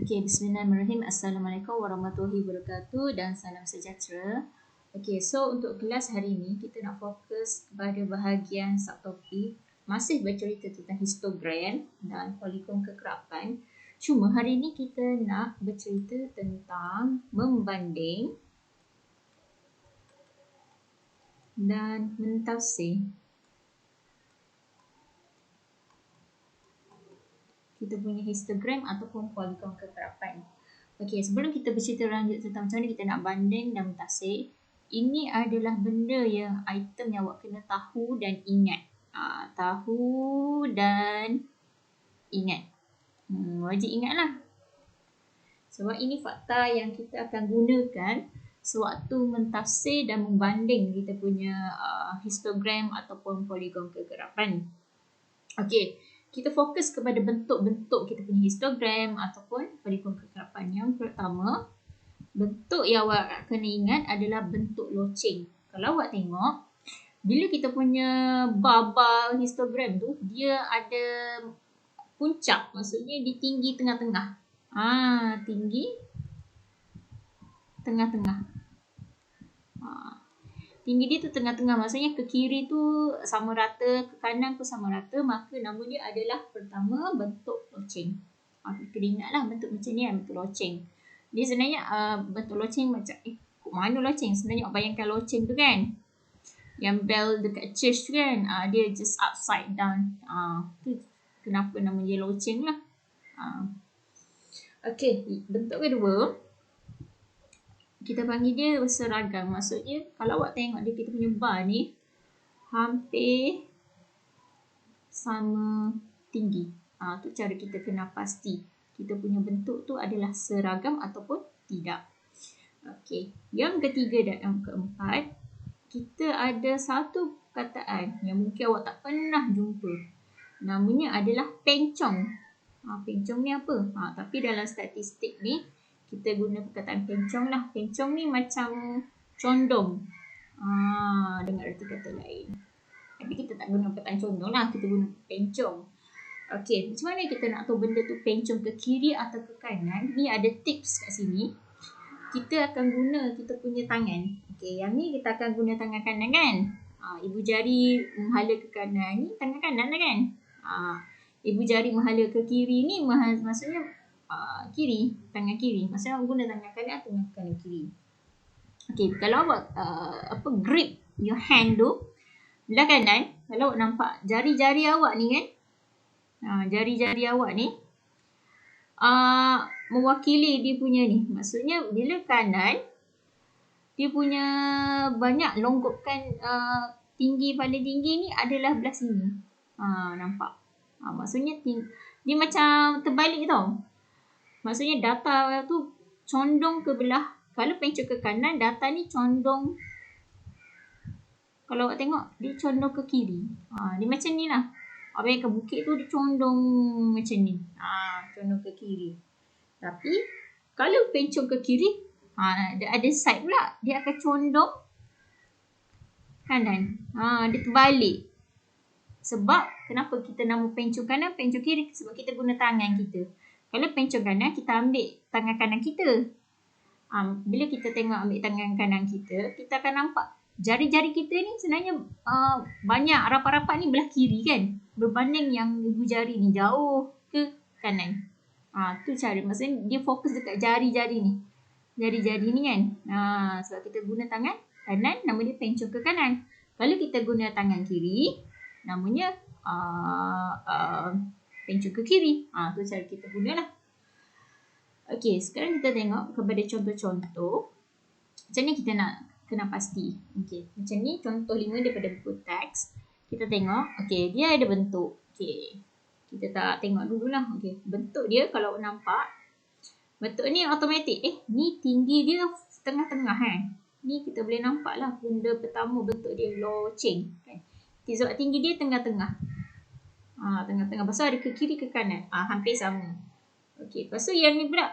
Okey, bismillahirrahmanirrahim. Assalamualaikum warahmatullahi wabarakatuh dan salam sejahtera. Okey, so untuk kelas hari ini kita nak fokus kepada bahagian subtopik masih bercerita tentang histogram dan poligon kekerapan. Cuma hari ini kita nak bercerita tentang membanding dan mentafsir. Kita punya histogram ataupun poligon kekerapan. Okey, sebelum kita bercerita lanjut tentang macam mana kita nak banding dan mentafsir, ini adalah benda yang item yang awak kena tahu dan ingat. Tahu dan ingat. Wajib ingatlah. Sebab ini fakta yang kita akan gunakan sewaktu mentafsir dan membanding kita punya histogram ataupun poligon kegerapan. Okey, kita fokus kepada bentuk-bentuk kita punya histogram ataupun poligon kegerapan. Yang pertama, bentuk yang awak kena ingat adalah bentuk loceng. Kalau awak tengok, bila kita punya bar histogram tu, dia ada puncak. Maksudnya dia tinggi tengah-tengah. Tinggi tengah-tengah. Tinggi dia tu tengah-tengah. Maksudnya ke kiri tu sama rata, ke kanan tu sama rata. Maka nama dia adalah pertama bentuk loceng. Kena ingatlah bentuk macam ni, bentuk loceng. Dia sebenarnya bentuk loceng macam mana loceng? Sebenarnya awak bayangkan loceng tu kan, yang bell dekat church tu kan, dia just upside down. Tu kenapa nama dia loceng lah. Okey, bentuk kedua kita panggil dia seragam. Maksudnya kalau awak tengok dia, kita punya bar ni hampir sama tinggi. Tu cara kita kena pasti kita punya bentuk tu adalah seragam ataupun tidak. Okey, yang ketiga dan yang keempat, kita ada satu perkataan yang mungkin awak tak pernah jumpa. Namanya adalah pencong. Pencong ni apa? Tapi dalam statistik ni kita guna perkataan pencong lah. Pencong ni macam condong. Dengan erti kata lain. Tapi kita tak guna perkataan condong lah. Kita guna pencong. Okey, macam mana kita nak tahu benda tu pencong ke kiri atau ke kanan? Ni ada tips kat sini. Kita akan guna kita punya tangan. Okey, yang ni kita akan guna tangan kanan kan? Ibu jari menghala ke kanan. Ni tangan kanan lah kan? Ibu jari menghala ke kiri ni maksudnya kiri, tangan kiri. Maksudnya awak guna tangan kanan atau tangan kanan kiri. Okey, kalau awak grip your hand tu belah kanan, kalau awak nampak jari-jari awak ni kan, jari-jari awak ni mewakili dia punya ni. Maksudnya bila kanan, dia punya banyak longgokan tinggi, paling tinggi ni adalah belah sini. Nampak? Maksudnya dia macam terbalik tau. Maksudnya data tu condong ke belah, kalau pencong ke kanan, data ni condong, kalau awak tengok dia condong ke kiri. Dia macam ni lah. Awak bayangkan bukit tu dia condong macam ni. Condong ke kiri. Tapi kalau pencong ke kiri, dia ada side pula, dia akan condong kanan. Dia terbalik. Sebab kenapa kita nama pencong kanan, pencong kiri? Sebab kita guna tangan kita. Kalau pencong kanan, kita ambil tangan kanan kita. Bila kita tengok ambil tangan kanan kita, kita akan nampak jari-jari kita ni sebenarnya banyak rapat-rapat ni belah kiri kan. Berbanding yang ibu jari ni jauh ke kanan. Tu cara. Maksudnya dia fokus dekat jari-jari ni. Jari-jari ni kan. Sebab kita guna tangan kanan, nama dia pencong ke kanan. Kalau kita guna tangan kiri, namanya pencong ke kiri. Tu cara kita gunalah. Okey, sekarang kita tengok kepada contoh-contoh. Macam ni kita nak kena pasti. Okey, macam ni contoh 5 daripada buku teks. Kita tengok, okey, dia ada bentuk. Okey, kita tak tengok dululah. Okey, bentuk dia kalau nampak, bentuk ni automatik. Ni tinggi dia tengah-tengah kan. Ni kita boleh nampak lah benda pertama, bentuk dia loceng kan. Sebab tinggi dia tengah-tengah. Tengah-tengah. Pasal ada ke kiri ke kanan. Hampir sama. Okey, lepas tu yang ni pula.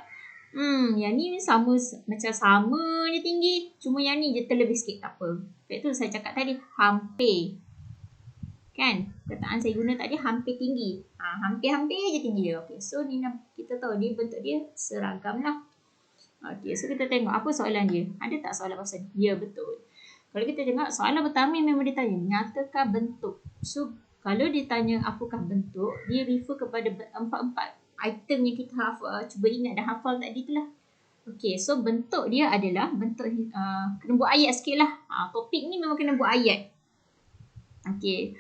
Yang ni sama, macam sama je tinggi. Cuma yang ni je terlebih sikit, tak apa. Sebab tu saya cakap tadi, hampir. Kan? Perkataan saya guna tadi hampir tinggi. Hampir-hampir je tinggi dia. Okay. So ni kita tahu dia bentuk dia seragam lah. Okay. So kita tengok apa soalan dia. Ada tak soalan pasal ni? Ya, betul. Kalau kita tengok soalan pertama memang dia tanya nyatakan bentuk. So kalau dia tanya apakah bentuk, dia refer kepada empat-empat item yang kita cuba ingat dan hafal tadi tu lah. Okay, so bentuk dia adalah bentuk, kena buat ayat sikit lah. Topik ni memang kena buat ayat. Okay,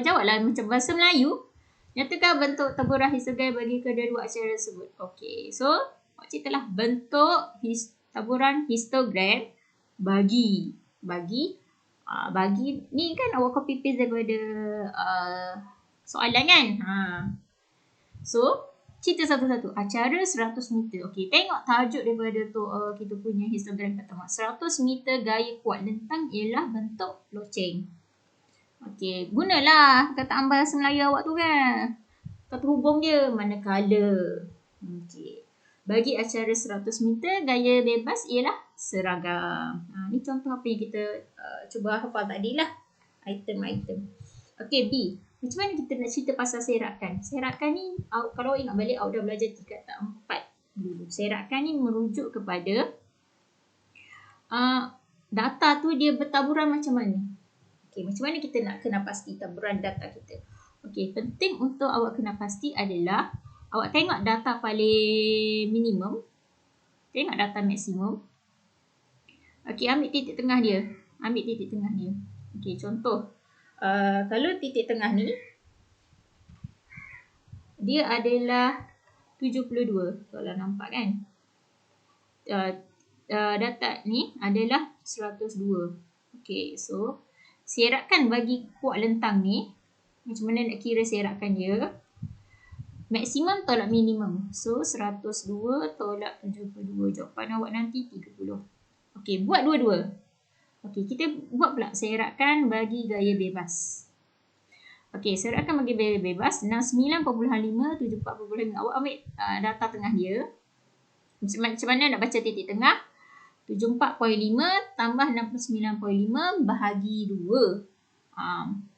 jawablah macam bahasa Melayu. Nyatakan bentuk taburan histogram bagi kedua-dua acara tersebut. Okay, so awak ceritalah bentuk taburan histogram bagi ni kan awak copy paste daripada soalan kan. So cerita satu-satu. Acara 100 meter. Okey, tengok tajuk daripada tu kita punya histogram pertama. 100 meter gaya kuat lentang ialah bentuk loceng. Okey, gunalah perkataan bahasa Melayu awak tu kan. Kata hubung dia manakala. Okey. Bagi acara 100 meter gaya bebas ialah seragam. Ni contoh apa yang kita cuba hafal tadi lah. Item-item. Okey, B. Macam mana kita nak cerita pasal serakan? Serakan ni, kalau ingat balik, awak dah belajar tingkat 4 dulu. Serakan ni merujuk kepada data tu dia bertaburan macam mana. Okey, macam mana kita nak kena pasti taburan data kita. Okey, penting untuk awak kena pasti adalah awak tengok data paling minimum, tengok data maksimum. Okey, ambil titik tengah dia. Okey, contoh. Kalau titik tengah ni dia adalah 72. Kalau nampak kan. Data ni adalah 102. Okey, so serakan bagi kuat lentang ni, macam mana nak kira serakan dia? Maksimum tolak minimum. So 102 tolak 72. Jawapan awak nanti 30. Okey, buat dua-dua. Okey, kita buat pula serakan bagi gaya bebas. Okey, serakan bagi gaya bebas 69.5, 74.5. Awak ambil data tengah dia. Macam mana nak baca titik tengah? 74.5 tambah 69.5 bahagi 2.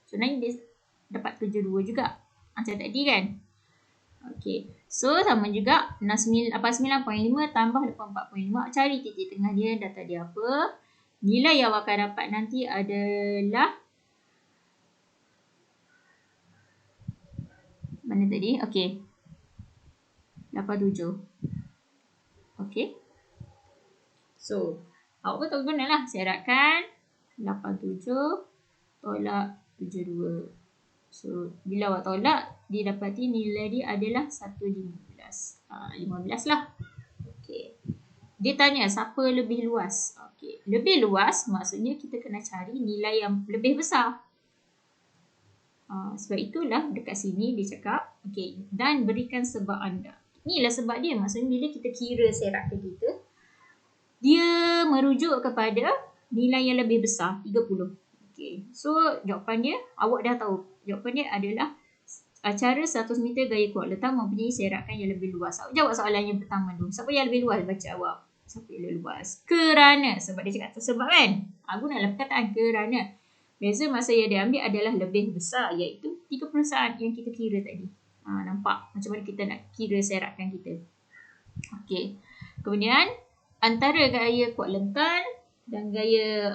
So nanti dia dapat 72 juga. Macam tadi kan? Okey. So sama juga 9.5 tambah 84.5. Cari titik tengah dia, data dia apa? Nilai yang awak akan dapat nanti adalah mana tadi? Okey. 87. Okey. So, awak betul gunalah serakan 87 tolak 72. So, bila awak tolak, dia dapati nilai dia adalah 115. 15 lah. Okey. Dia tanya siapa lebih luas. Okey. Lebih luas maksudnya kita kena cari nilai yang lebih besar. Sebab itulah dekat sini dia cakap, okey, dan berikan sebab anda. Inilah sebab dia. Maksudnya bila kita kira serakan kita, dia merujuk kepada nilai yang lebih besar, 30. Okey. So, jawapan dia, awak dah tahu. Jawapan dia adalah acara 100 meter gaya kuat lentang mempunyai serakan yang lebih luas. Awak jawab soalan yang pertama dulu. Siapa yang lebih luas? Baca awak. Siapa yang lebih luas? Kerana. Sebab dia cakap sebab kan? Gunalah perkataan kerana. Beza masa yang dia ambil adalah lebih besar, iaitu 30 saat yang kita kira tadi. Nampak macam mana kita nak kira serakan kita. Okey. Kemudian, antara gaya kuat lentang dan gaya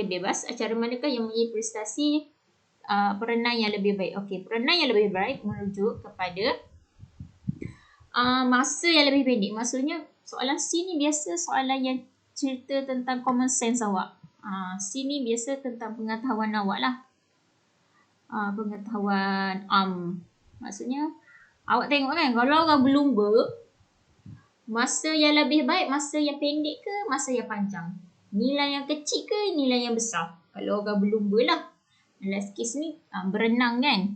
bebas, acara manakah yang mempunyai prestasi peranan yang lebih baik? Okey, peranan yang lebih baik merujuk kepada masa yang lebih pendek. Maksudnya soalan C ni biasa soalan yang cerita tentang common sense awak. C ni biasa tentang pengetahuan awak lah. Pengetahuan maksudnya awak tengok kan, kalau orang berlumba, masa yang lebih baik, masa yang pendek ke masa yang panjang? Nilai yang kecil ke nilai yang besar? Kalau orang berlumba lah. Last case ni berenang kan.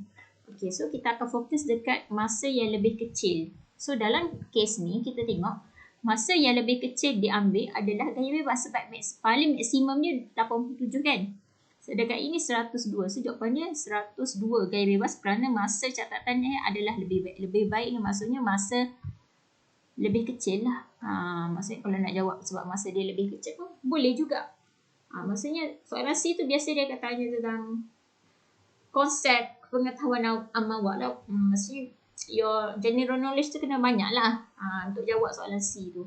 Okay, so kita akan fokus dekat masa yang lebih kecil. So dalam case ni kita tengok masa yang lebih kecil diambil adalah gaya bebas sebab paling maksimum dia 87 kan. Sedangkan ini 102. So jawapannya 102 gaya bebas kerana masa catatannya adalah lebih baik. Lebih baik ni maksudnya masa lebih kecil lah. Maksudnya kalau nak jawab sebab masa dia lebih kecil pun boleh juga. Maksudnya soalan C tu biasa dia akan tanya tentang konsep pengetahuan awak lah. Maksudnya your general knowledge tu kena banyak lah untuk jawab soalan C tu.